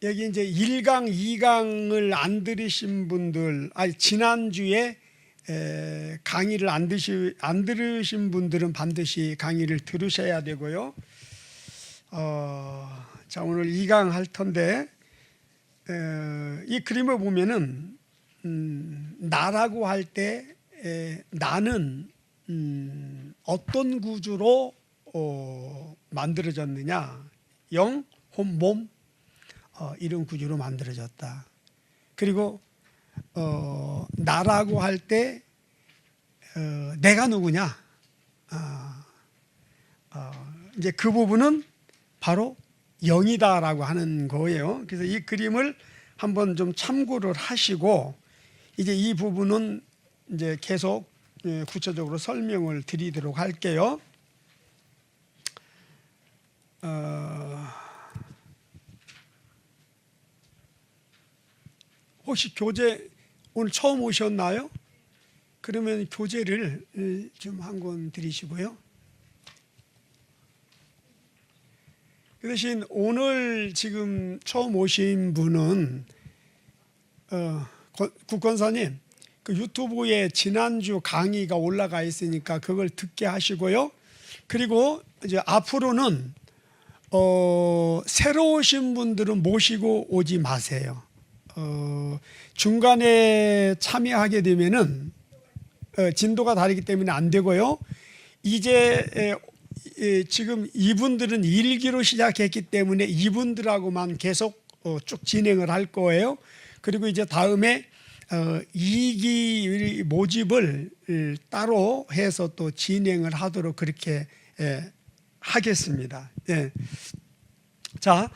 여기 이제 1강, 2강을 안 들으신 분들, 아니 지난주에 강의를 안 들으신 분들은 반드시 강의를 들으셔야 되고요. 자, 오늘 2강 할 텐데 이 그림을 보면은 나라고 할 때 나는 어떤 구조로 만들어졌느냐? 영, 혼, 몸 이런 구조로 만들어졌다. 그리고 나라고 할 때 내가 누구냐? 이제 그 부분은 바로 영이다라고 하는 거예요. 그래서 이 그림을 한번 좀 참고를 하시고 이제 이 부분은 이제 계속 구체적으로 설명을 드리도록 할게요. 혹시 교재 오늘 처음 오셨나요? 그러면 교재를 좀 한 권 드리시고요. 그 대신 오늘 지금 처음 오신 분은 국권사님 그 유튜브에 지난주 강의가 올라가 있으니까 그걸 듣게 하시고요. 그리고 이제 앞으로는 새로 오신 분들은 모시고 오지 마세요. 중간에 참여하게 되면은 진도가 다르기 때문에 안 되고요. 이제 지금 이분들은 1기로 시작했기 때문에 이분들하고만 계속 쭉 진행을 할 거예요. 그리고 이제 다음에 2기 모집을 따로 해서 또 진행을 하도록 그렇게 하겠습니다. 예. 자,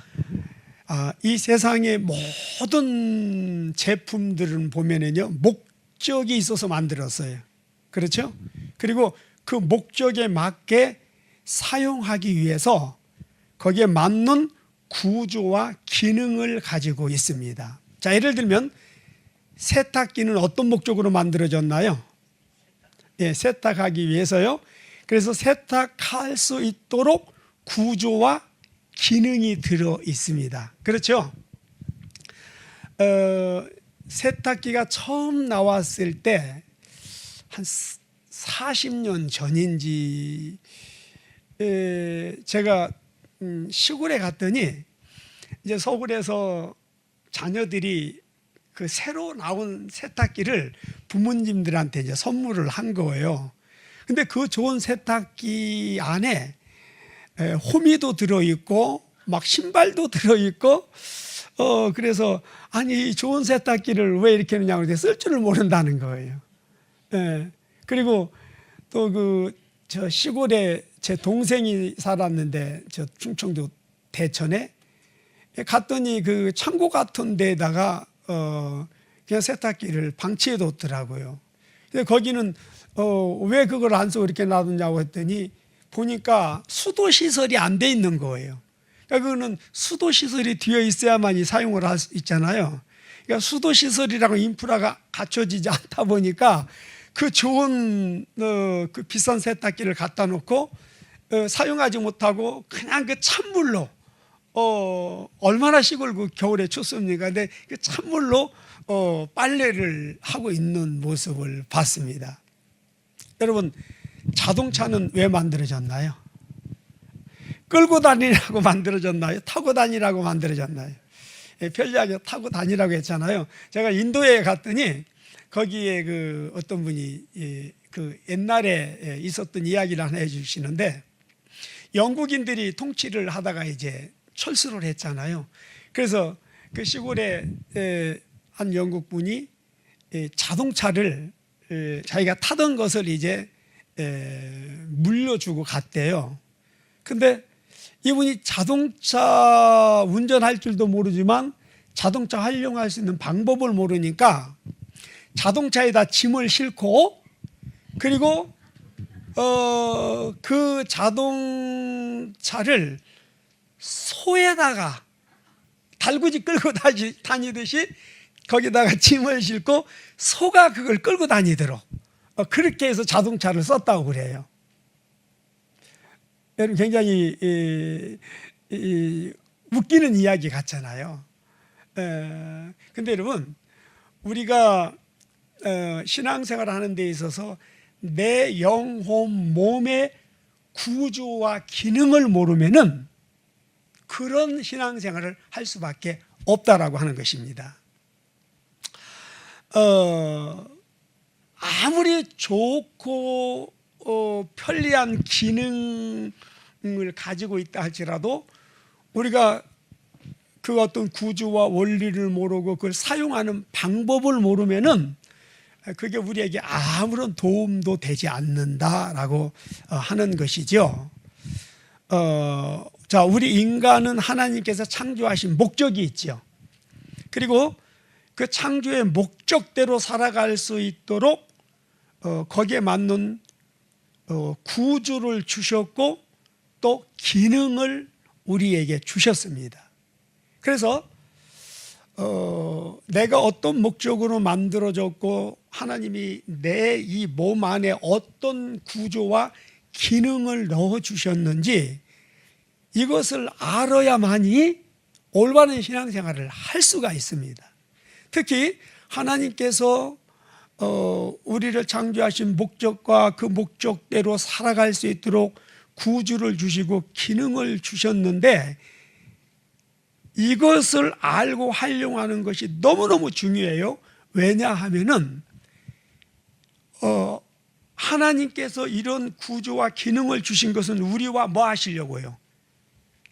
이 세상의 모든 제품들은 보면은요 목적이 있어서 만들었어요. 그렇죠? 그리고 그 목적에 맞게 사용하기 위해서 거기에 맞는 구조와 기능을 가지고 있습니다. 자, 예를 들면 세탁기는 어떤 목적으로 만들어졌나요? 예, 세탁하기 위해서요. 그래서 세탁할 수 있도록 구조와 기능이 들어 있습니다. 그렇죠? 세탁기가 처음 나왔을 때 한 40년 전인지 제가 시골에 갔더니 이제 서울에서 자녀들이 그 새로 나온 세탁기를 부모님들한테 이제 선물을 한 거예요. 근데 그 좋은 세탁기 안에 호미도 들어있고 막 신발도 들어있고 그래서 아니 이 좋은 세탁기를 왜 이렇게 하느냐고 그랬더니 쓸 줄을 모른다는 거예요. 그리고 또 저 시골에 제 동생이 살았는데 저 충청도 대천에 갔더니 그 창고 같은 데다가 그냥 세탁기를 방치해 뒀더라고요. 근데 거기는 왜 그걸 안 쓰고 이렇게 놔뒀냐고 했더니 보니까 수도 시설이 안 돼 있는 거예요. 그러니까 그거는 수도 시설이 되어 있어야만이 사용을 할 수 있잖아요. 그러니까 수도 시설이라고 인프라가 갖춰지지 않다 보니까 그 좋은 그 비싼 세탁기를 갖다 놓고 사용하지 못하고 그냥 그 찬물로 얼마나 시골 그 겨울에 춥습니까? 근데 그 찬물로 빨래를 하고 있는 모습을 봤습니다. 여러분, 자동차는 왜 만들어졌나요? 끌고 다니라고 만들어졌나요? 타고 다니라고 만들어졌나요? 편리하게 타고 다니라고 했잖아요. 제가 인도에 갔더니 거기에 그 어떤 분이 그 옛날에 있었던 이야기를 하나 해주시는데 영국인들이 통치를 하다가 이제 철수를 했잖아요. 그래서 그 시골에 한 영국 분이 자동차를 자기가 타던 것을 이제 물려주고 갔대요. 근데 이분이 자동차 운전할 줄도 모르지만 자동차 활용할 수 있는 방법을 모르니까 자동차에다 짐을 싣고 그리고 그 자동차를 소에다가 달구지 끌고 다니듯이 거기다가 짐을 싣고 소가 그걸 끌고 다니도록 그렇게 해서 자동차를 썼다고 그래요. 여러분 굉장히 웃기는 이야기 같잖아요. 근데 여러분, 우리가 신앙생활을 하는 데 있어서 내 영혼, 몸의 구조와 기능을 모르면은 그런 신앙생활을 할 수밖에 없다라고 하는 것입니다. 아무리 좋고 편리한 기능을 가지고 있다 할지라도 우리가 그 어떤 구조와 원리를 모르고 그걸 사용하는 방법을 모르면은 그게 우리에게 아무런 도움도 되지 않는다라고 하는 것이죠. 자, 우리 인간은 하나님께서 창조하신 목적이 있죠. 그리고 그 창조의 목적대로 살아갈 수 있도록 거기에 맞는 구조를 주셨고 또 기능을 우리에게 주셨습니다. 그래서 내가 어떤 목적으로 만들어졌고 하나님이 내 이 몸 안에 어떤 구조와 기능을 넣어주셨는지 이것을 알아야만이 올바른 신앙생활을 할 수가 있습니다. 특히 하나님께서 우리를 창조하신 목적과 그 목적대로 살아갈 수 있도록 구주를 주시고 기능을 주셨는데 이것을 알고 활용하는 것이 너무너무 중요해요. 왜냐하면은 하나님께서 이런 구조와 기능을 주신 것은 우리와 뭐 하시려고요?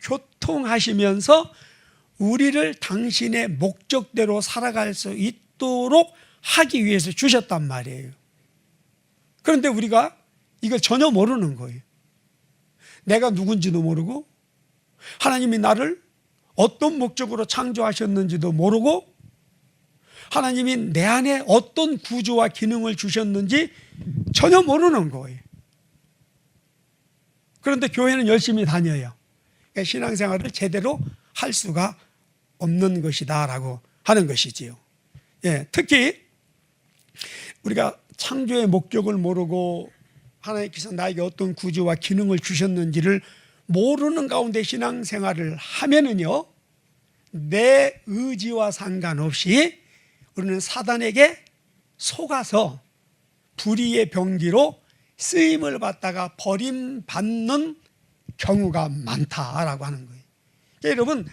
교통하시면서 우리를 당신의 목적대로 살아갈 수 있도록 하기 위해서 주셨단 말이에요. 그런데 우리가 이걸 전혀 모르는 거예요. 내가 누군지도 모르고 하나님이 나를 어떤 목적으로 창조하셨는지도 모르고 하나님이 내 안에 어떤 구조와 기능을 주셨는지 전혀 모르는 거예요. 그런데 교회는 열심히 다녀요. 그러니까 신앙생활을 제대로 할 수가 없는 것이다라고 하는 것이지요. 예, 특히 우리가 창조의 목적을 모르고 하나님께서 나에게 어떤 구조와 기능을 주셨는지를 모르는 가운데 신앙생활을 하면은요, 내 의지와 상관없이 우리는 사단에게 속아서 불의의 병기로 쓰임을 받다가 버림받는 경우가 많다라고 하는 거예요. 그러니까 여러분,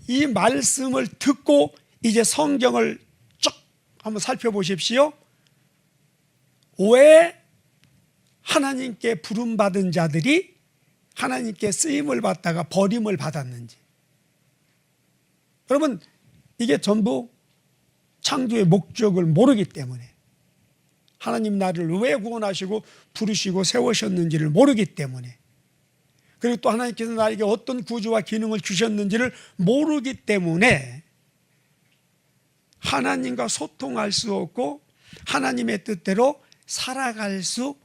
이 말씀을 듣고 이제 성경을 쭉 한번 살펴보십시오. 왜 하나님께 부름받은 자들이 하나님께 쓰임을 받다가 버림을 받았는지. 여러분, 이게 전부 창조의 목적을 모르기 때문에 하나님 나를 왜 구원하시고 부르시고 세우셨는지를 모르기 때문에 그리고 또 하나님께서 나에게 어떤 구조와 기능을 주셨는지를 모르기 때문에 하나님과 소통할 수 없고 하나님의 뜻대로 살아갈 수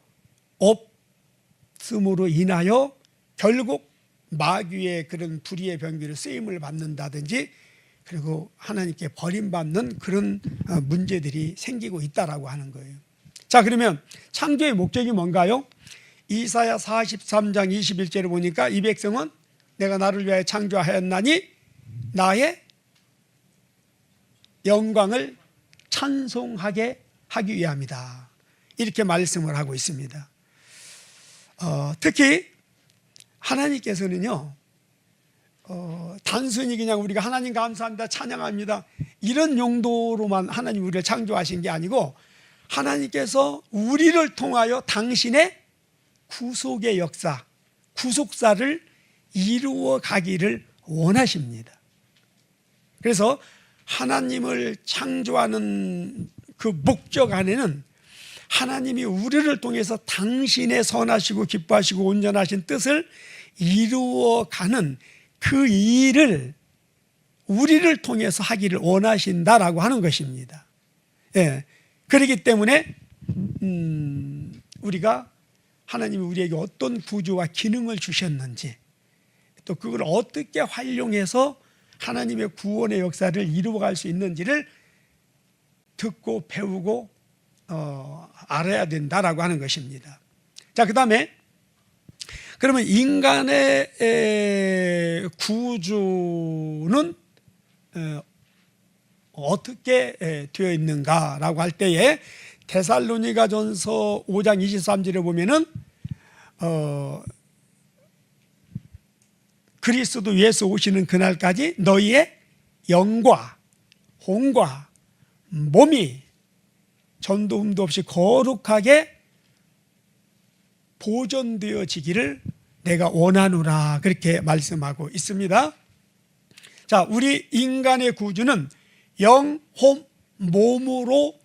없음으로 인하여 결국 마귀의 그런 불의의 병기를 쓰임을 받는다든지 그리고 하나님께 버림받는 그런 문제들이 생기고 있다라고 하는 거예요. 자, 그러면 창조의 목적이 뭔가요? 이사야 43장 21절을 보니까 이 백성은 내가 나를 위하여 창조하였나니 나의 영광을 찬송하게 하기 위함이다. 이렇게 말씀을 하고 있습니다. 특히 하나님께서는요, 단순히 그냥 우리가 하나님 감사합니다, 찬양합니다 이런 용도로만 하나님 우리를 창조하신 게 아니고 하나님께서 우리를 통하여 당신의 구속의 역사, 구속사를 이루어 가기를 원하십니다. 그래서 하나님을 창조하는 그 목적 안에는 하나님이 우리를 통해서 당신의 선하시고 기뻐하시고 온전하신 뜻을 이루어가는 그 일을 우리를 통해서 하기를 원하신다라고 하는 것입니다. 예, 그렇기 때문에 우리가 하나님이 우리에게 어떤 구조와 기능을 주셨는지 또 그걸 어떻게 활용해서 하나님의 구원의 역사를 이루어갈 수 있는지를 듣고 배우고 알아야 된다라고 하는 것입니다. 자, 그 다음에 그러면 인간의 구조는 어떻게 되어 있는가라고 할 때에 데살로니가전서 5장 23절에 보면은 그리스도 예수 오시는 그날까지 너희의 영과 혼과 몸이 전도 흠도 없이 거룩하게 보존되어지기를 내가 원하노라, 그렇게 말씀하고 있습니다. 자, 우리 인간의 구주는 영, 혼, 몸으로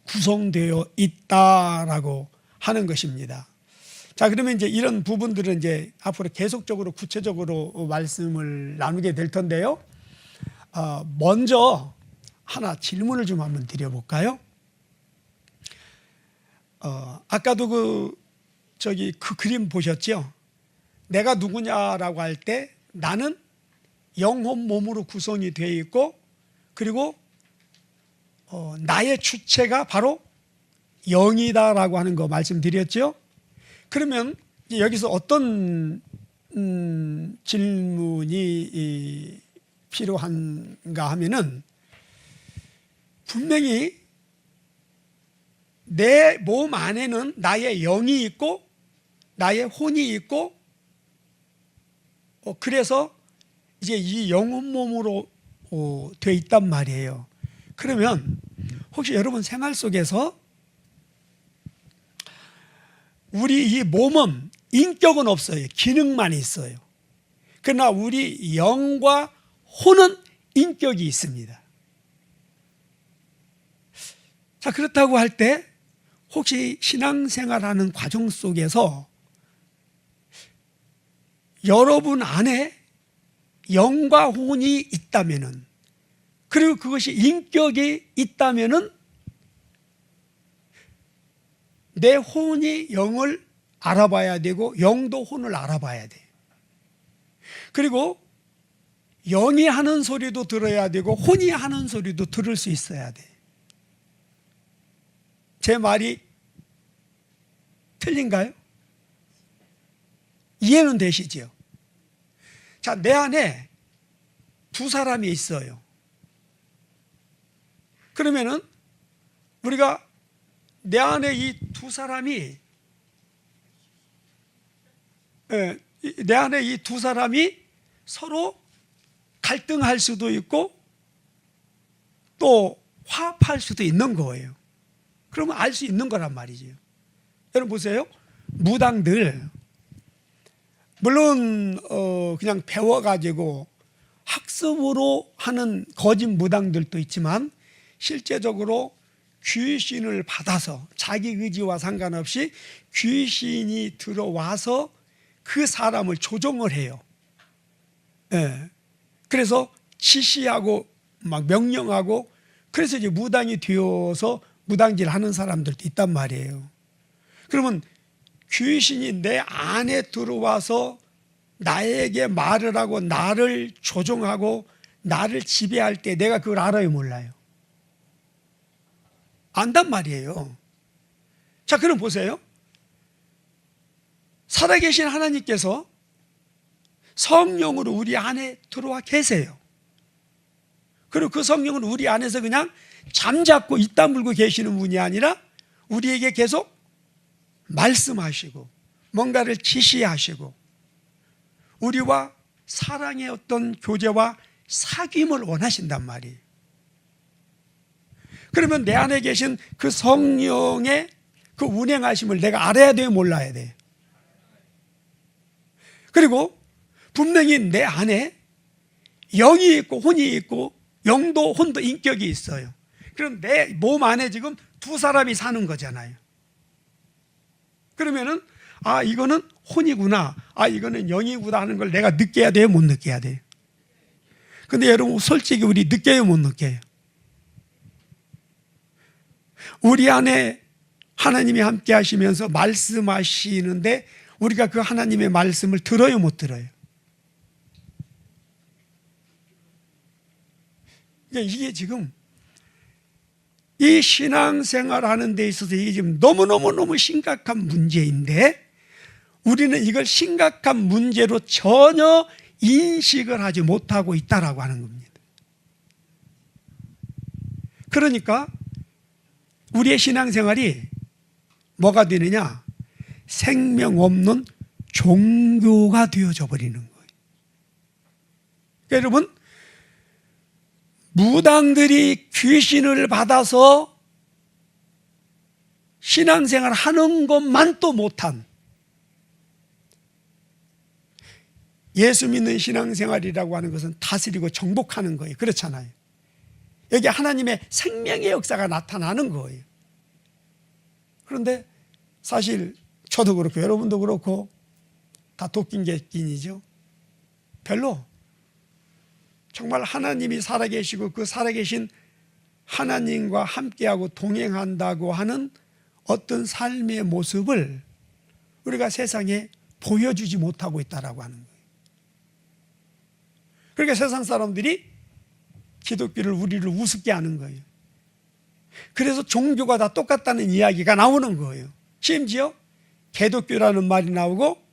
구성되어 있다라고 하는 것입니다. 자, 그러면 이제 이런 부분들은 이제 앞으로 계속적으로 구체적으로 말씀을 나누게 될 텐데요. 먼저 하나 질문을 좀 한번 드려볼까요? 아까도 그 그림 보셨죠? 내가 누구냐라고 할 때 나는 영혼 몸으로 구성이 되어 있고, 그리고 나의 주체가 바로 영이다라고 하는 거 말씀드렸죠? 그러면 여기서 어떤 질문이 필요한가 하면은, 분명히 내 몸 안에는 나의 영이 있고 나의 혼이 있고, 그래서 이제 이 영혼 몸으로 되어 있단 말이에요. 그러면 혹시 여러분 생활 속에서 우리 이 몸은 인격은 없어요. 기능만 있어요. 그러나 우리 영과 혼은 인격이 있습니다. 자, 그렇다고 할 때 혹시 신앙생활하는 과정 속에서 여러분 안에 영과 혼이 있다면은, 그리고 그것이 인격이 있다면은 내 혼이 영을 알아봐야 되고 영도 혼을 알아봐야 돼. 그리고 영이 하는 소리도 들어야 되고 혼이 하는 소리도 들을 수 있어야 돼. 제 말이 틀린가요? 이해는 되시죠? 자, 내 안에 두 사람이 있어요. 그러면은 우리가 내 안에 이 두 사람이 내 안에 이 두 사람이 서로 갈등할 수도 있고 또 화합할 수도 있는 거예요. 그러면 알 수 있는 거란 말이죠. 여러분 보세요. 무당들 물론 그냥 배워가지고 학습으로 하는 거짓 무당들도 있지만, 실제적으로 귀신을 받아서 자기 의지와 상관없이 귀신이 들어와서 그 사람을 조종을 해요. 그래서 지시하고 막 명령하고, 그래서 이제 무당이 되어서 무당질 하는 사람들도 있단 말이에요. 그러면 귀신이 내 안에 들어와서 나에게 말을 하고 나를 조종하고 나를 지배할 때 내가 그걸 알아요, 몰라요? 안단 말이에요. 자, 그럼 보세요. 살아계신 하나님께서 성령으로 우리 안에 들어와 계세요. 그리고 그 성령은 우리 안에서 그냥 잠잡고 있다 물고 계시는 분이 아니라 우리에게 계속 말씀하시고 뭔가를 지시하시고 우리와 사랑의 어떤 교제와 사귐을 원하신단 말이에요. 그러면 내 안에 계신 그 성령의 그 운행하심을 내가 알아야 돼요, 몰라야 돼요? 그리고 분명히 내 안에 영이 있고 혼이 있고 영도 혼도 인격이 있어요. 그럼 내 몸 안에 지금 두 사람이 사는 거잖아요. 그러면은 이거는 혼이구나, 이거는 영이구나 하는 걸 내가 느껴야 돼요, 못 느껴야 돼요? 근데 여러분 솔직히 우리 느껴요, 못 느껴요? 우리 안에 하나님이 함께 하시면서 말씀하시는데 우리가 그 하나님의 말씀을 들어요, 못 들어요? 이게 지금 이 신앙생활 하는 데 있어서 이게 지금 너무너무 심각한 문제인데, 우리는 이걸 심각한 문제로 전혀 인식을 하지 못하고 있다라고 하는 겁니다. 그러니까 우리의 신앙생활이 뭐가 되느냐? 생명 없는 종교가 되어져 버리는 거예요. 그러니까 여러분, 무당들이 귀신을 받아서 신앙생활 하는 것만 또 못한, 예수 믿는 신앙생활이라고 하는 것은 다스리고 정복하는 거예요. 그렇잖아요. 여기 하나님의 생명의 역사가 나타나는 거예요. 그런데 사실 저도 그렇고 여러분도 그렇고 다 도끼개끼이죠. 별로 정말 하나님이 살아계시고 그 살아계신 하나님과 함께하고 동행한다고 하는 어떤 삶의 모습을 우리가 세상에 보여주지 못하고 있다라고 하는 거예요. 그러니까 세상 사람들이 기독교를, 우리를 우습게 하는 거예요. 그래서 종교가 다 똑같다는 이야기가 나오는 거예요. 심지어 개독교라는 말이 나오고,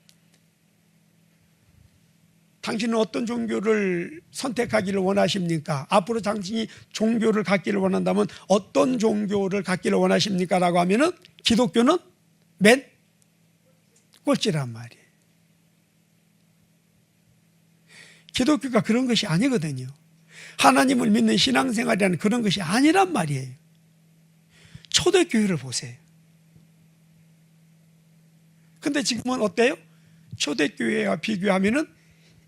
당신은 어떤 종교를 선택하기를 원하십니까? 앞으로 당신이 종교를 갖기를 원한다면 어떤 종교를 갖기를 원하십니까? 라고 하면은 기독교는 맨 꼴찌란 말이에요. 기독교가 그런 것이 아니거든요. 하나님을 믿는 신앙생활이라는 그런 것이 아니란 말이에요. 초대교회를 보세요. 근데 지금은 어때요? 초대교회와 비교하면은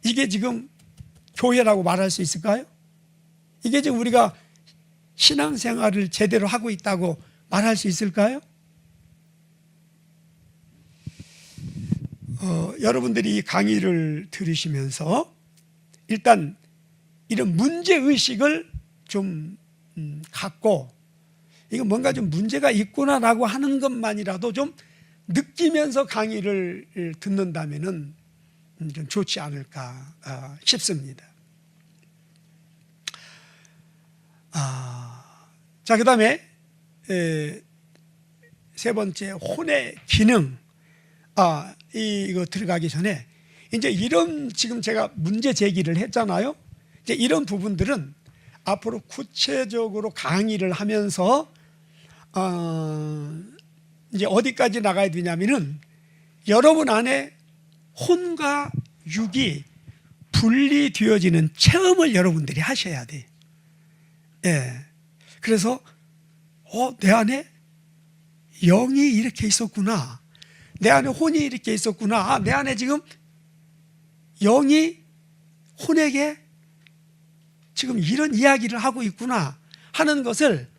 이게 지금 교회라고 말할 수 있을까요? 이게 지금 우리가 신앙생활을 제대로 하고 있다고 말할 수 있을까요? 여러분들이 이 강의를 들으시면서 일단 이런 문제의식을 좀 갖고, 이거 뭔가 좀 문제가 있구나라고 하는 것만이라도 좀 느끼면서 강의를 듣는다면은 좀 좋지 않을까 싶습니다. 자, 그 다음에 세 번째, 혼의 기능. 이거 들어가기 전에 이제 이런, 지금 제가 문제 제기를 했잖아요. 이제 이런 부분들은 앞으로 구체적으로 강의를 하면서 이제 어디까지 나가야 되냐면은 여러분 안에 혼과 육이 분리되어지는 체험을 여러분들이 하셔야 돼요. 예. 그래서 내 안에 영이 이렇게 있었구나, 내 안에 혼이 이렇게 있었구나, 내 안에 지금 영이 혼에게 지금 이런 이야기를 하고 있구나 하는 것을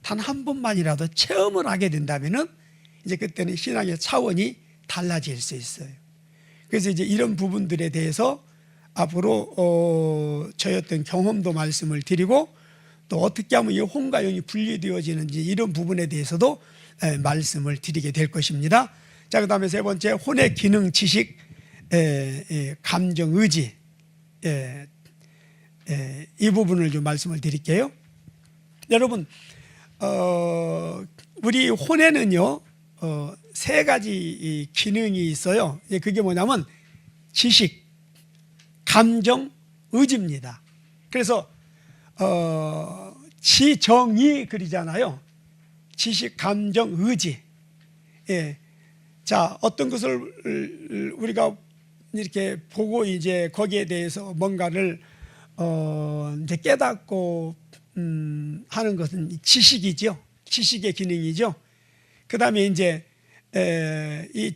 단 한 번만이라도 체험을 하게 된다면은 이제 그때는 신앙의 차원이 달라질 수 있어요. 그래서 이제 이런 부분들에 대해서 앞으로 저의 어떤 경험도 말씀을 드리고, 또 어떻게 하면 이 혼과 영이 분리되어지는지 이런 부분에 대해서도 말씀을 드리게 될 것입니다. 자, 그 다음에 세 번째, 혼의 기능, 지식, 감정, 의지, 이 부분을 좀 말씀을 드릴게요. 여러분, 우리 혼에는요 세 가지 기능이 있어요. 그게 뭐냐면 지식, 감정, 의지입니다. 그래서 지정이 그리잖아요. 지식, 감정, 의지. 자, 어떤 것을 우리가 이렇게 보고 이제 거기에 대해서 뭔가를 이제 깨닫고 하는 것은 지식이죠. 지식의 기능이죠. 그 다음에 이제 이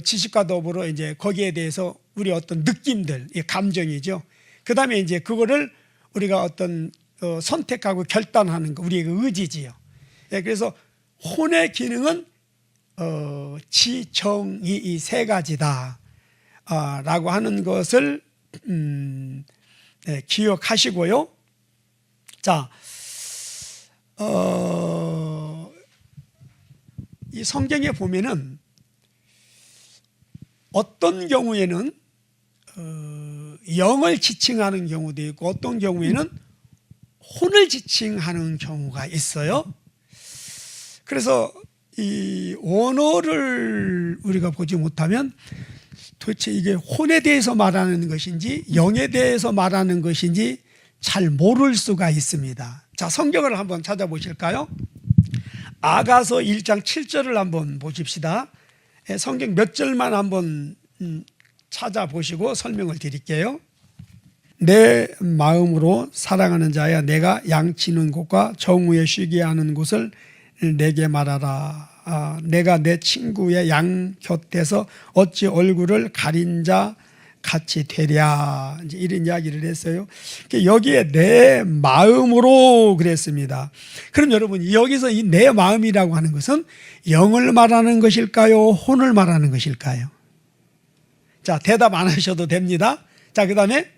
지식과 더불어 이제 거기에 대해서 우리 어떤 느낌들, 이 감정이죠. 그 다음에 이제 그거를 우리가 어떤 선택하고 결단하는 거, 우리의 의지지요. 그래서 혼의 기능은 지정이 이 세 가지다 라고 하는 것을 기억하시고요. 자, 이 성경에 보면은 어떤 경우에는 영을 지칭하는 경우도 있고, 어떤 경우에는 혼을 지칭하는 경우가 있어요. 그래서 이 원어를 우리가 보지 못하면 도대체 이게 혼에 대해서 말하는 것인지 영에 대해서 말하는 것인지 잘 모를 수가 있습니다. 자, 성경을 한번 찾아보실까요? 아가서 1장 7절을 한번 보십시다. 성경 몇 절만 한번 찾아보시고 설명을 드릴게요. 내 마음으로 사랑하는 자야, 내가 양치는 곳과 정오에 쉬게 하는 곳을 내게 말하라. 내가 내 친구의 양 곁에서 어찌 얼굴을 가린 자 같이 되랴. 이제 이런 이야기를 했어요. 여기에 내 마음으로 그랬습니다. 그럼 여러분, 여기서 이 내 마음이라고 하는 것은 영을 말하는 것일까요? 혼을 말하는 것일까요? 자, 대답 안 하셔도 됩니다. 자, 그 다음에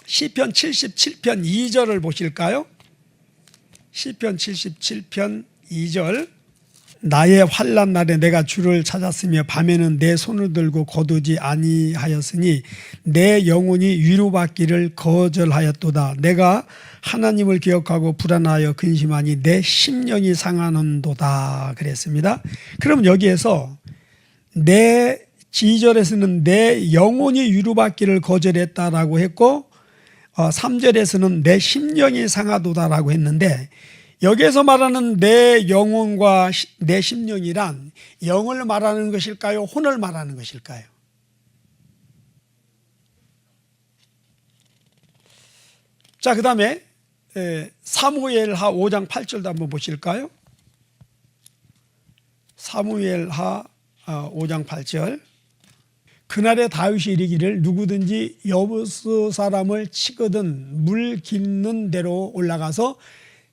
시편 77편 2절을 보실까요? 시편 77편 2절. 나의 환난 날에 내가 주를 찾았으며 밤에는 내 손을 들고 거두지 아니하였으니 내 영혼이 위로받기를 거절하였도다. 내가 하나님을 기억하고 불안하여 근심하니 내 심령이 상하는도다 그랬습니다. 그럼 여기에서 내 2절에서는 내 영혼이 위로받기를 거절했다라고 했고 3절에서는 내 심령이 상하도다라고 했는데, 여기에서 말하는 내 영혼과 내 심령이란 영을 말하는 것일까요? 혼을 말하는 것일까요? 자, 그 다음에 사무엘하 5장 8절도 한번 보실까요? 사무엘하 5장 8절. 그날에 다윗이 이르기를 누구든지 여부스 사람을 치거든 물 깃는 데로 올라가서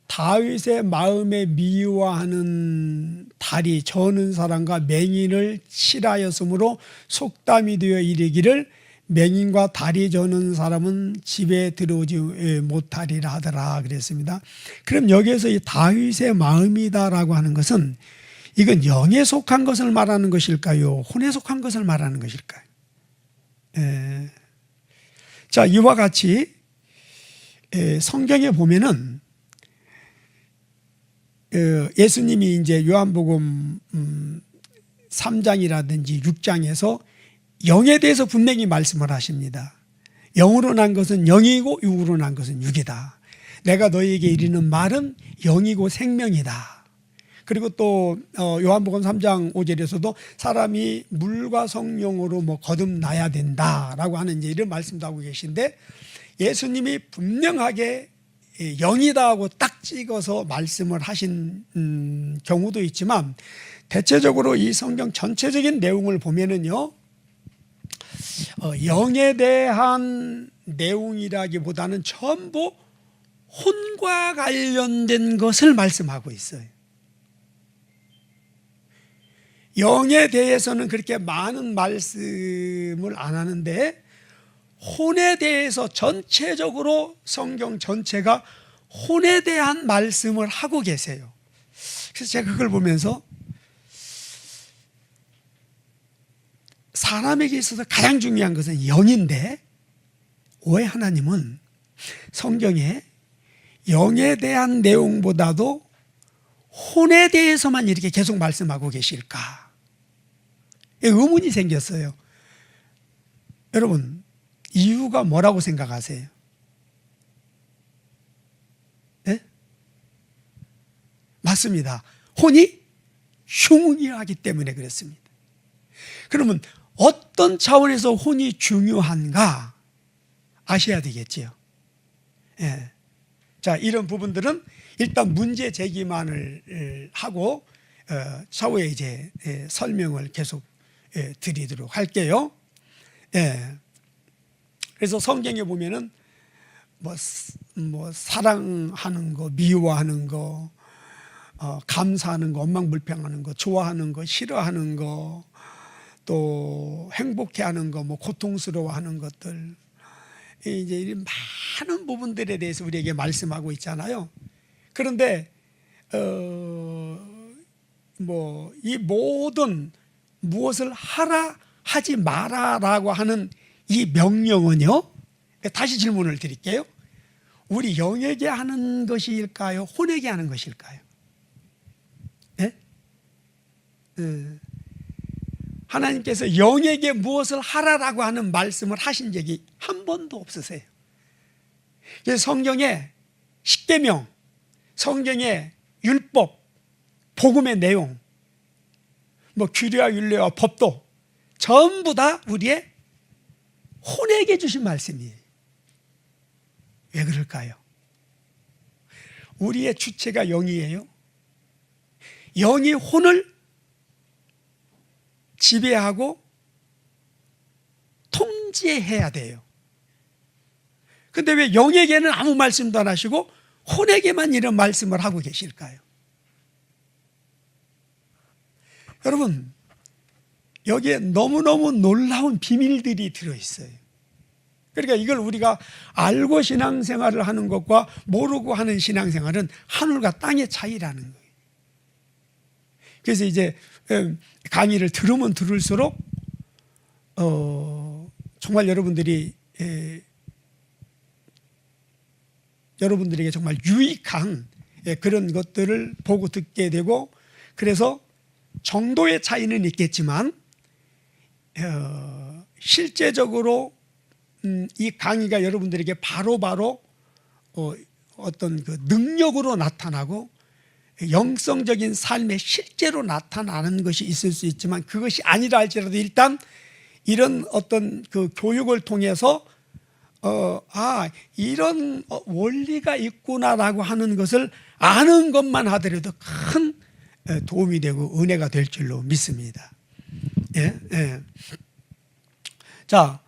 다윗의 마음에 미워하는 다리 저는 사람과 맹인을 칠하였으므로 속담이 되어 이르기를 맹인과 다리 저는 사람은 집에 들어오지 못하리라 하더라 그랬습니다. 그럼 여기에서 이 다윗의 마음이다라고 하는 것은 이건 영에 속한 것을 말하는 것일까요? 혼에 속한 것을 말하는 것일까요? 자, 이와 같이 성경에 보면은 예수님이 이제 요한복음 3장이라든지 6장에서 영에 대해서 분명히 말씀을 하십니다. 영으로 난 것은 영이고 육으로 난 것은 육이다. 내가 너희에게 이르는 말은 영이고 생명이다. 그리고 또 요한복음 3장 5절에서도 사람이 물과 성령으로 거듭나야 된다라고 하는 이제 이런 말씀도 하고 계신데, 예수님이 분명하게 영이다 하고 딱 찍어서 말씀을 하신 경우도 있지만, 대체적으로 이 성경 전체적인 내용을 보면은요, 영에 대한 내용이라기보다는 전부 혼과 관련된 것을 말씀하고 있어요. 영에 대해서는 그렇게 많은 말씀을 안 하는데, 혼에 대해서 전체적으로 성경 전체가 혼에 대한 말씀을 하고 계세요. 그래서 제가 그걸 보면서 사람에게 있어서 가장 중요한 것은 영인데, 왜 하나님은 성경에 영에 대한 내용보다도 혼에 대해서만 이렇게 계속 말씀하고 계실까? 의문이 생겼어요. 여러분, 이유가 뭐라고 생각하세요? 네? 맞습니다. 혼이 흉하기 때문에 그렇습니다. 그러면 어떤 차원에서 혼이 중요한가 아셔야 되겠지요. 예. 자, 이런 부분들은 일단 문제 제기만을 하고 차후에 이제 설명을 계속 드리도록 할게요. 그래서 성경에 보면은 사랑하는 거, 미워하는 거, 감사하는 거, 원망불평하는 거, 좋아하는 거, 싫어하는 거, 또 행복해하는 거, 고통스러워하는 것들, 이제 이런 많은 부분들에 대해서 우리에게 말씀하고 있잖아요. 그런데 이 모든 무엇을 하라 하지 마라라고 하는 이 명령은요, 다시 질문을 드릴게요. 우리 영에게 하는 것일까요? 혼에게 하는 것일까요? 네? 하나님께서 영에게 무엇을 하라라고 하는 말씀을 하신 적이 한 번도 없으세요. 그래서 성경에 십계명, 성경의 율법, 복음의 내용, 뭐 규례와 율례와 법도 전부 다 우리의 혼에게 주신 말씀이에요. 왜 그럴까요? 우리의 주체가 영이에요. 영이 혼을 지배하고 통제해야 돼요. 근데 왜 영에게는 아무 말씀도 안 하시고 혼에게만 이런 말씀을 하고 계실까요? 여러분, 여기에 너무너무 놀라운 비밀들이 들어있어요. 그러니까 이걸 우리가 알고 신앙생활을 하는 것과 모르고 하는 신앙생활은 하늘과 땅의 차이라는 거예요. 그래서 이제 강의를 들으면 들을수록 정말 여러분들에게 정말 유익한 그런 것들을 보고 듣게 되고, 그래서 정도의 차이는 있겠지만 실제적으로 이 강의가 여러분들에게 바로바로 어떤 그 능력으로 나타나고 영성적인 삶에 실제로 나타나는 것이 있을 수 있지만, 그것이 아니라 할지라도 일단 이런 어떤 그 교육을 통해서 이런 원리가 있구나라고 하는 것을 아는 것만 하더라도 큰 도움이 되고 은혜가 될 줄로 믿습니다. 예, 예. 자,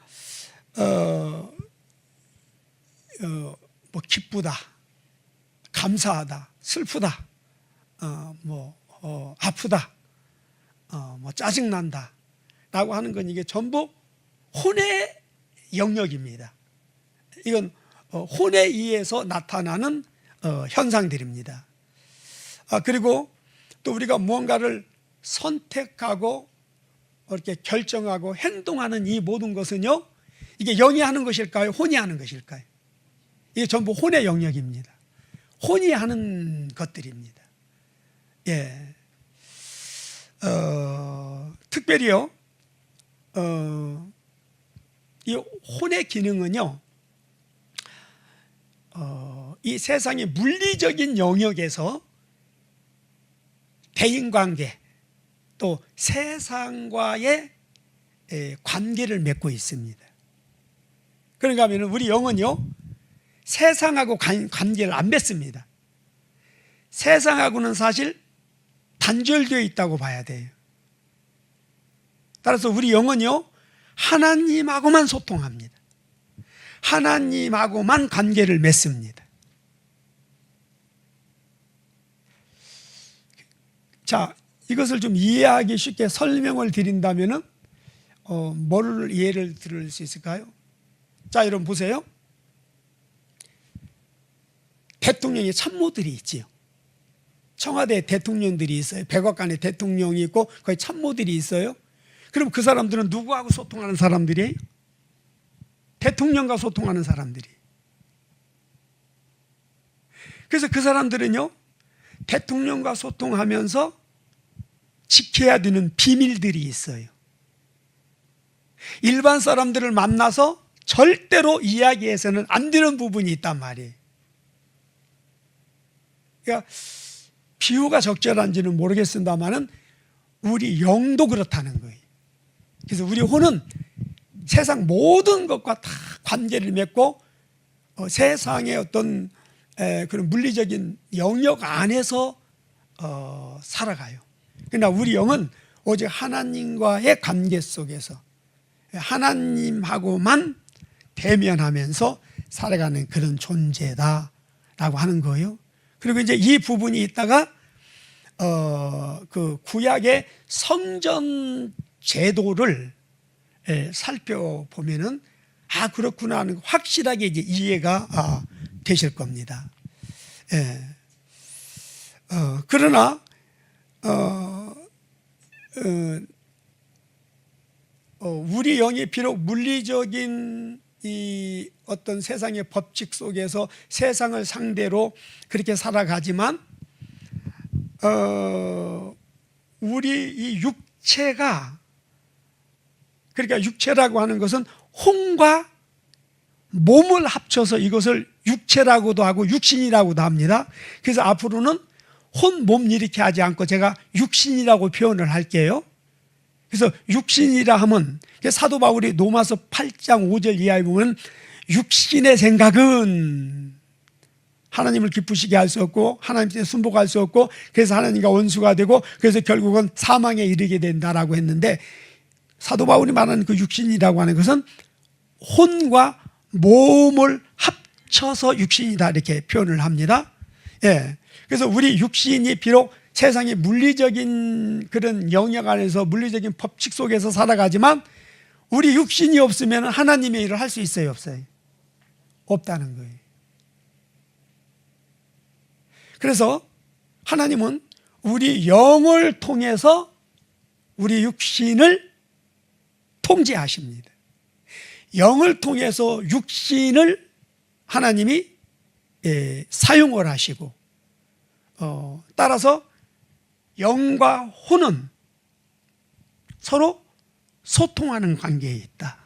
뭐 기쁘다, 감사하다, 슬프다, 아프다, 뭐 짜증난다 라고 하는 건 이게 전부 혼의 영역입니다. 이건 혼에 의해서 나타나는 현상들입니다. 그리고 또 우리가 무언가를 선택하고 이렇게 결정하고 행동하는 이 모든 것은요, 이게 영이 하는 것일까요? 혼이 하는 것일까요? 이게 전부 혼의 영역입니다. 혼이 하는 것들입니다. 예. 특별히요, 이 혼의 기능은요, 이 세상의 물리적인 영역에서 대인관계, 또 세상과의 관계를 맺고 있습니다. 그런가 하면 우리 영은요, 세상하고 관계를 안 맺습니다. 세상하고는 사실 단절되어 있다고 봐야 돼요. 따라서 우리 영은요, 하나님하고만 소통합니다. 하나님하고만 관계를 맺습니다. 자, 이것을 좀 이해하기 쉽게 설명을 드린다면은 뭐를 예를 들을 수 있을까요? 자, 여러분 보세요. 대통령의 참모들이 있지요. 청와대 대통령들이 있어요. 백악관에 대통령이 있고 거기 참모들이 있어요. 그럼 그 사람들은 누구하고 소통하는 사람들이에요? 대통령과 소통하는 사람들이. 그래서 그 사람들은요, 대통령과 소통하면서 지켜야 되는 비밀들이 있어요. 일반 사람들을 만나서 절대로 이야기해서는 안 되는 부분이 있단 말이에요. 그러니까 비유가 적절한지는 모르겠습니다만은 우리 영도 그렇다는 거예요. 그래서 우리 혼은 세상 모든 것과 다 관계를 맺고 세상의 어떤 그런 물리적인 영역 안에서 살아가요. 그러나 우리 영은 오직 하나님과의 관계 속에서 하나님하고만 대면하면서 살아가는 그런 존재다라고 하는 거예요. 그리고 이제 이 부분이 있다가 그 구약의 성전 제도를 살펴보면은 그렇구나 하는 확실하게 이제 이해가 되실 겁니다. 그러나 우리 영이 비록 물리적인 이 어떤 세상의 법칙 속에서 세상을 상대로 그렇게 살아가지만 우리 이 육체가, 그러니까 육체라고 하는 것은 혼과 몸을 합쳐서 이것을 육체라고도 하고 육신이라고도 합니다. 그래서 앞으로는 혼, 몸 이렇게 하지 않고 제가 육신이라고 표현을 할게요. 그래서 육신이라 하면 사도 바울이 로마서 8장 5절 이하에 보면 육신의 생각은 하나님을 기쁘시게 할 수 없고 하나님께 순복할 수 없고 그래서 하나님과 원수가 되고 그래서 결국은 사망에 이르게 된다라고 했는데 사도 바울이 말하는 그 육신이라고 하는 것은 혼과 몸을 합쳐서 육신이다 이렇게 표현을 합니다. 예. 그래서 우리 육신이 비록 세상의 물리적인 그런 영역 안에서 물리적인 법칙 속에서 살아가지만 우리 육신이 없으면 하나님의 일을 할 수 있어요, 없어요? 없다는 거예요. 그래서 하나님은 우리 영을 통해서 우리 육신을 통제하십니다. 영을 통해서 육신을 하나님이 사용을 하시고 따라서 영과 혼은 서로 소통하는 관계에 있다.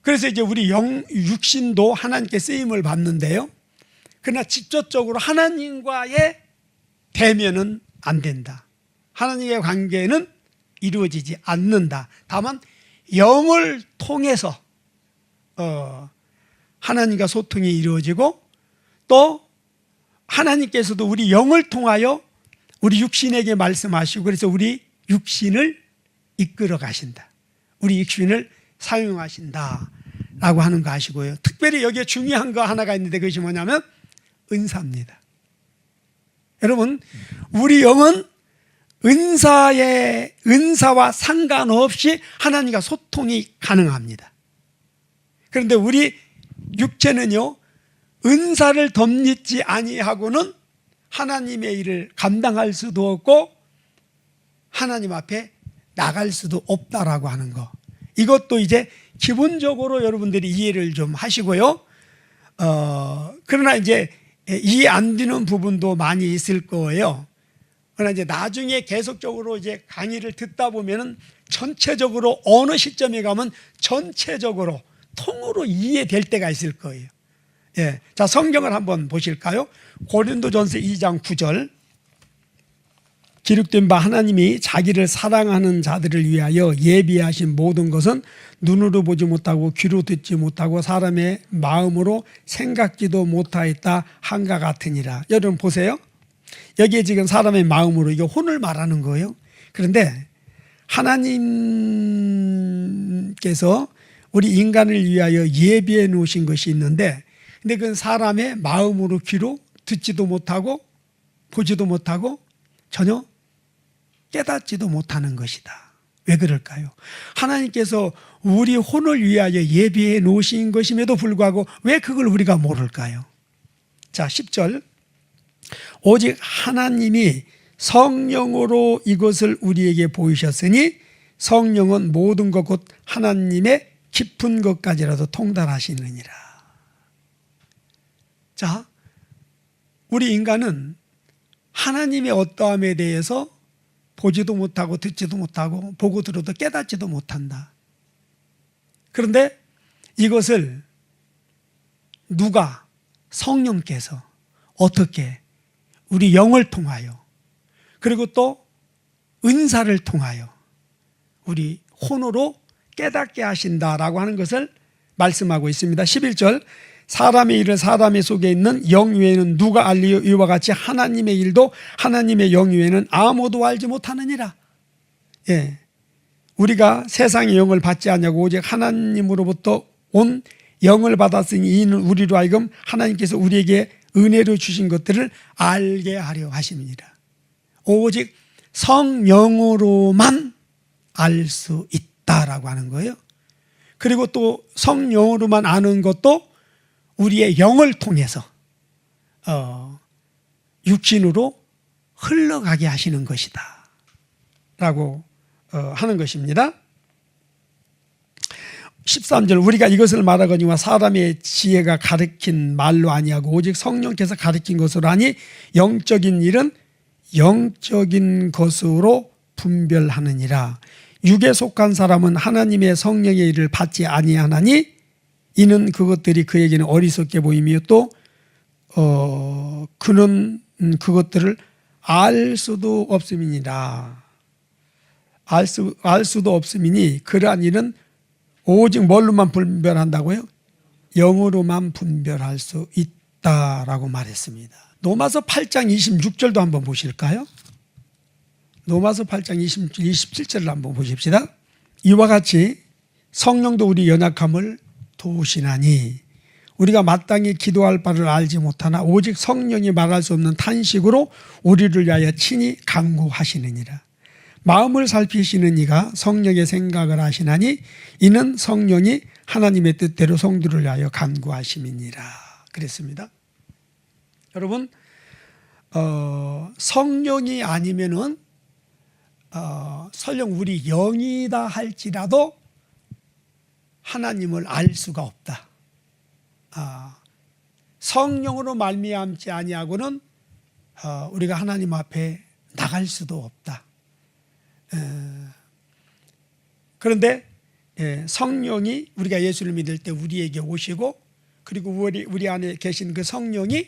그래서 이제 우리 육신도 하나님께 쓰임을 받는데요. 그러나 직접적으로 하나님과의 대면은 안 된다. 하나님의 관계는 이루어지지 않는다. 다만 영을 통해서 하나님과 소통이 이루어지고 또 하나님께서도 우리 영을 통하여 우리 육신에게 말씀하시고 그래서 우리 육신을 이끌어 가신다. 우리 육신을 사용하신다라고 하는 거 아시고요. 특별히 여기에 중요한 거 하나가 있는데 그것이 뭐냐면 은사입니다. 여러분, 우리 영은 은사와 상관없이 하나님과 소통이 가능합니다. 그런데 우리 육체는요, 은사를 덧입지 아니하고는 하나님의 일을 감당할 수도 없고 하나님 앞에 나갈 수도 없다라고 하는 거. 이것도 이제 기본적으로 여러분들이 이해를 좀 하시고요. 그러나 이제 이해 안 되는 부분도 많이 있을 거예요. 그러나 이제 나중에 계속적으로 이제 강의를 듣다 보면은 전체적으로 어느 시점에 가면 전체적으로 통으로 이해될 때가 있을 거예요. 예. 자, 성경을 한번 보실까요? 고린도전서 2장 9절. 기록된 바 하나님이 자기를 사랑하는 자들을 위하여 예비하신 모든 것은 눈으로 보지 못하고 귀로 듣지 못하고 사람의 마음으로 생각지도 못하였다 한가 같으니라. 여러분 보세요. 여기에 지금 사람의 마음으로 이게 혼을 말하는 거예요. 그런데 하나님께서 우리 인간을 위하여 예비해 놓으신 것이 있는데 근데 그건 사람의 마음으로 귀로 듣지도 못하고 보지도 못하고 전혀 깨닫지도 못하는 것이다. 왜 그럴까요? 하나님께서 우리 혼을 위하여 예비해 놓으신 것임에도 불구하고 왜 그걸 우리가 모를까요? 자, 10절. 오직 하나님이 성령으로 이것을 우리에게 보이셨으니 성령은 모든 것 곧 하나님의 깊은 것까지라도 통달하시느니라. 자, 우리 인간은 하나님의 어떠함에 대해서 보지도 못하고 듣지도 못하고 보고 들어도 깨닫지도 못한다. 그런데 이것을 누가? 성령께서 어떻게? 우리 영을 통하여 그리고 또 은사를 통하여 우리 혼으로 깨닫게 하신다라고 하는 것을 말씀하고 있습니다. 11절. 사람의 일을 사람의 속에 있는 영 외에는 누가 알리요? 이와 같이 하나님의 일도 하나님의 영 외에는 아무도 알지 못하느니라. 예, 우리가 세상의 영을 받지 않냐고 오직 하나님으로부터 온 영을 받았으니 이는 우리로 하여금 하나님께서 우리에게 은혜로 주신 것들을 알게 하려 하심이니라. 오직 성령으로만 알 수 있다라고 하는 거예요. 그리고 또 성령으로만 아는 것도 우리의 영을 통해서 육신으로 흘러가게 하시는 것이다 라고 하는 것입니다. 13절. 우리가 이것을 말하거니와 사람의 지혜가 가르친 말로 아니하고 오직 성령께서 가르친 것으로 하니 영적인 일은 영적인 것으로 분별하느니라. 육에 속한 사람은 하나님의 성령의 일을 받지 아니하나니 이는 그것들이 그에게는 어리석게 보이며 또 그는 그것들을 알 수도 없음이니라. 알 수도 없음이니 그러한 일은 오직 뭘로만 분별한다고요? 영으로만 분별할 수 있다라고 말했습니다. 로마서 8장 26절도 한번 보실까요? 로마서 8장 27절을 한번 보십시다. 이와 같이 성령도 우리 연약함을 도우시나니 우리가 마땅히 기도할 바를 알지 못하나 오직 성령이 말할 수 없는 탄식으로 우리를 위하여 친히 간구하시느니라. 마음을 살피시는 이가 성령의 생각을 하시나니 이는 성령이 하나님의 뜻대로 성도를 위하여 간구하심이니라 그랬습니다. 여러분 성령이 아니면은 설령 우리 영이다 할지라도 하나님을 알 수가 없다. 성령으로 말미암지 아니하고는 우리가 하나님 앞에 나갈 수도 없다. 그런데 성령이 우리가 예수를 믿을 때 우리에게 오시고 그리고 우리 안에 계신 그 성령이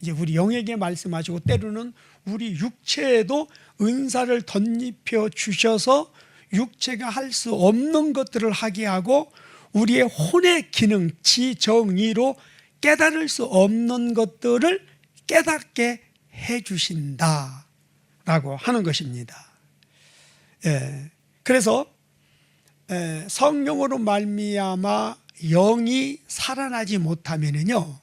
이제 우리 영에게 말씀하시고 때로는 우리 육체에도 은사를 덧입혀 주셔서 육체가 할 수 없는 것들을 하게 하고 우리의 혼의 기능, 지정의로 깨달을 수 없는 것들을 깨닫게 해 주신다라고 하는 것입니다. 그래서 성령으로 말미암아 영이 살아나지 못하면은요,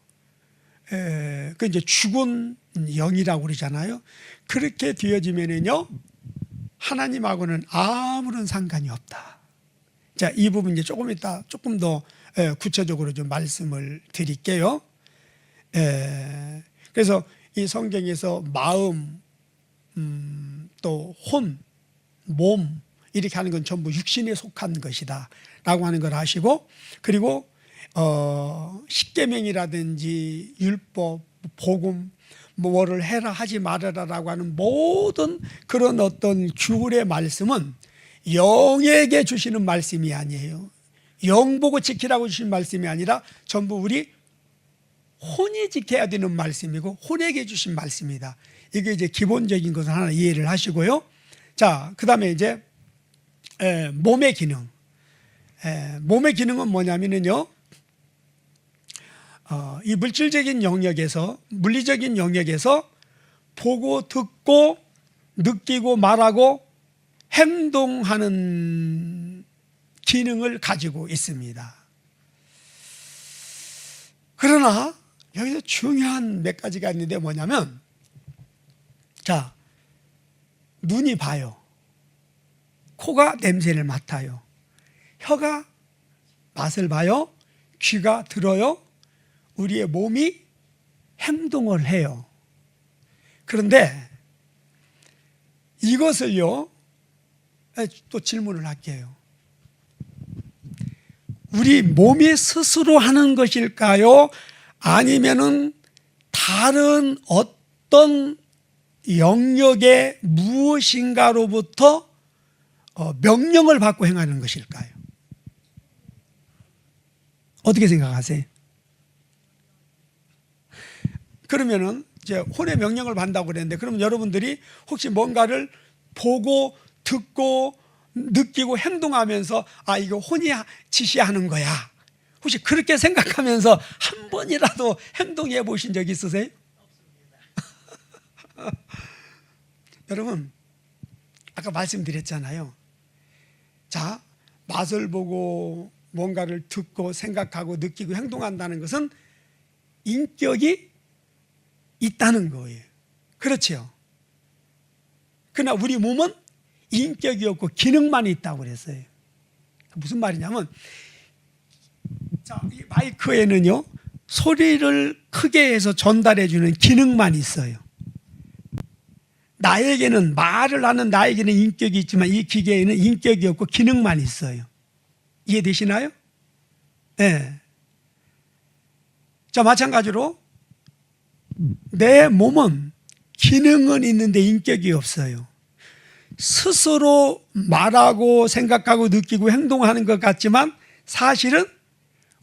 그 이제 죽은 영이라고 그러잖아요. 그렇게 되어지면은요, 하나님하고는 아무런 상관이 없다. 자, 이 부분 이제 조금 이따 조금 더 구체적으로 좀 말씀을 드릴게요. 그래서 이 성경에서 마음, 또 혼, 몸 이렇게 하는 건 전부 육신에 속한 것이다 라고 하는 걸 아시고, 그리고 십계명이라든지 율법, 복음, 뭐를 해라 하지 말아라라고 하는 모든 그런 어떤 규율의 말씀은 영에게 주시는 말씀이 아니에요. 영 보고 지키라고 주신 말씀이 아니라 전부 우리 혼이 지켜야 되는 말씀이고 혼에게 주신 말씀이다. 이게 이제 기본적인 것을 하나 이해를 하시고요. 자, 그 다음에 이제 몸의 기능. 몸의 기능은 뭐냐면요, 이 물질적인 영역에서, 물리적인 영역에서 보고 듣고 느끼고 말하고 행동하는 기능을 가지고 있습니다. 그러나 여기서 중요한 몇 가지가 있는데 뭐냐면, 자, 눈이 봐요. 코가 냄새를 맡아요. 혀가 맛을 봐요. 귀가 들어요. 우리의 몸이 행동을 해요. 그런데 이것을요, 또 질문을 할게요. 우리 몸이 스스로 하는 것일까요? 아니면은 다른 어떤 영역의 무엇인가로부터 명령을 받고 행하는 것일까요? 어떻게 생각하세요? 그러면은 이제 혼의 명령을 받는다고 그랬는데, 그러면 여러분들이 혹시 뭔가를 보고 듣고 느끼고 행동하면서 아, 이거 혼이 지시하는 거야, 혹시 그렇게 생각하면서 한 번이라도 행동해 보신 적 있으세요? 여러분, 아까 말씀드렸잖아요. 자, 맛을 보고 뭔가를 듣고 생각하고 느끼고 행동한다는 것은 인격이 있다는 거예요. 그렇죠? 그러나 우리 몸은 인격이 없고 기능만 있다고 그랬어요. 무슨 말이냐면, 자, 이 마이크에는요, 소리를 크게 해서 전달해주는 기능만 있어요. 나에게는, 말을 하는 나에게는 인격이 있지만 이 기계에는 인격이 없고 기능만 있어요. 이해되시나요? 네. 자, 마찬가지로 내 몸은 기능은 있는데 인격이 없어요. 스스로 말하고 생각하고 느끼고 행동하는 것 같지만 사실은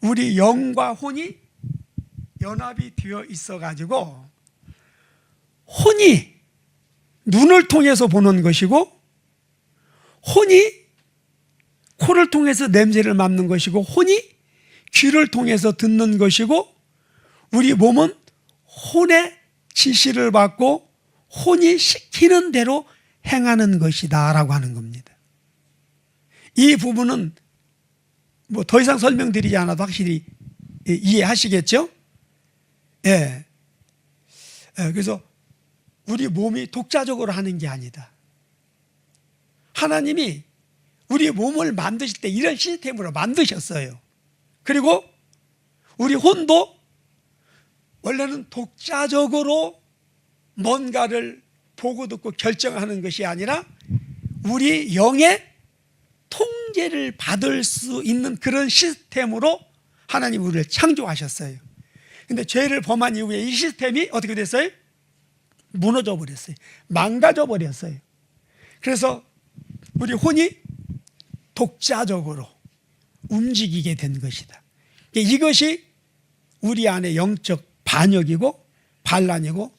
우리 영과 혼이 연합이 되어 있어 가지고 혼이 눈을 통해서 보는 것이고 혼이 코를 통해서 냄새를 맡는 것이고 혼이 귀를 통해서 듣는 것이고 우리 몸은 혼의 지시를 받고 혼이 시키는 대로 행하는 것이다 라고 하는 겁니다. 이 부분은 뭐 더 이상 설명드리지 않아도 확실히 이해하시겠죠? 예. 그래서 우리 몸이 독자적으로 하는 게 아니다. 하나님이 우리 몸을 만드실 때 이런 시스템으로 만드셨어요. 그리고 우리 혼도 원래는 독자적으로 뭔가를 보고 듣고 결정하는 것이 아니라 우리 영의 통제를 받을 수 있는 그런 시스템으로 하나님 우리를 창조하셨어요. 근데 죄를 범한 이후에 이 시스템이 어떻게 됐어요? 무너져 버렸어요. 망가져 버렸어요. 그래서 우리 혼이 독자적으로 움직이게 된 것이다. 이것이 우리 안에 영적 반역이고 반란이고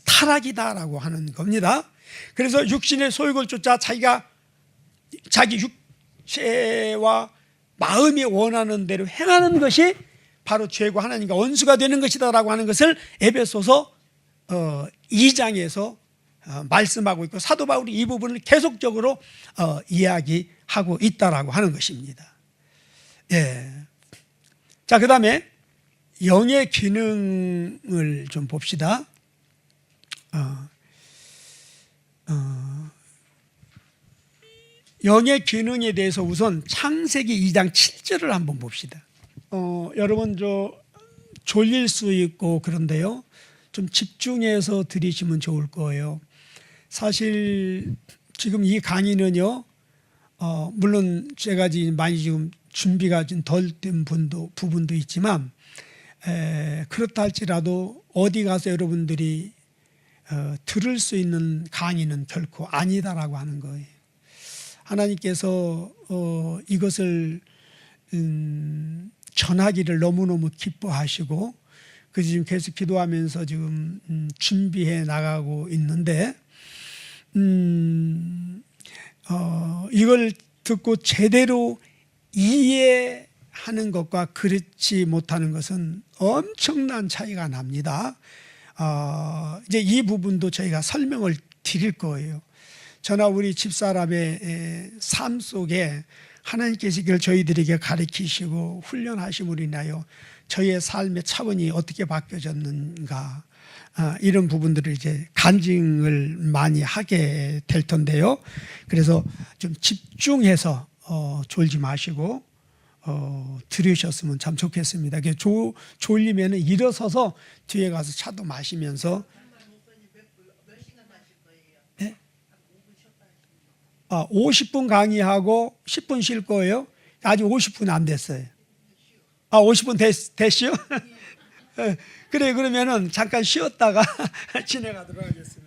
타락이다라고 하는 겁니다. 그래서 육신의 소욕을 쫓아 자기 육체와 마음이 원하는 대로 행하는 것이 바로 죄고 하나님과 원수가 되는 것이다라고 하는 것을 에베소서 2장에서 말씀하고 있고 사도 바울이 이 부분을 계속적으로 이야기하고 있다라고 하는 것입니다. 예. 자, 그 다음에 영의 기능을 좀 봅시다. 영의 기능에 대해서 우선 창세기 2장 7절을 한번 봅시다. 여러분 졸릴 수 있고 그런데요, 좀 집중해서 들으시면 좋을 거예요. 사실 지금 이 강의는요, 물론 제가 지금 많이 지금 준비가 좀 덜 된 부분도 있지만 그렇다 할지라도 어디 가서 여러분들이 들을 수 있는 강의는 결코 아니다라고 하는 거예요. 하나님께서 이것을 전하기를 너무너무 기뻐하시고 그래서 지금 계속 기도하면서 지금 준비해 나가고 있는데 이걸 듣고 제대로 이해하는 것과 그렇지 못하는 것은 엄청난 차이가 납니다. 이제 이 부분도 저희가 설명을 드릴 거예요. 저나 우리 집사람의 삶 속에 하나님께서 이걸 저희들에게 가르치시고 훈련하심으로 인하여 저희의 삶의 차원이 어떻게 바뀌어졌는가, 이런 부분들을 이제 간증을 많이 하게 될 텐데요. 그래서 좀 집중해서 졸지 마시고 들으셨으면 참 좋겠습니다. 졸리면 일어서서 뒤에 가서 차도 마시면서 50분 강의하고 10분 쉴 거예요. 아직 50분 안 됐어요. 50분 됐시요? 그래, 그러면은 잠깐 쉬었다가 진행하도록 하겠습니다.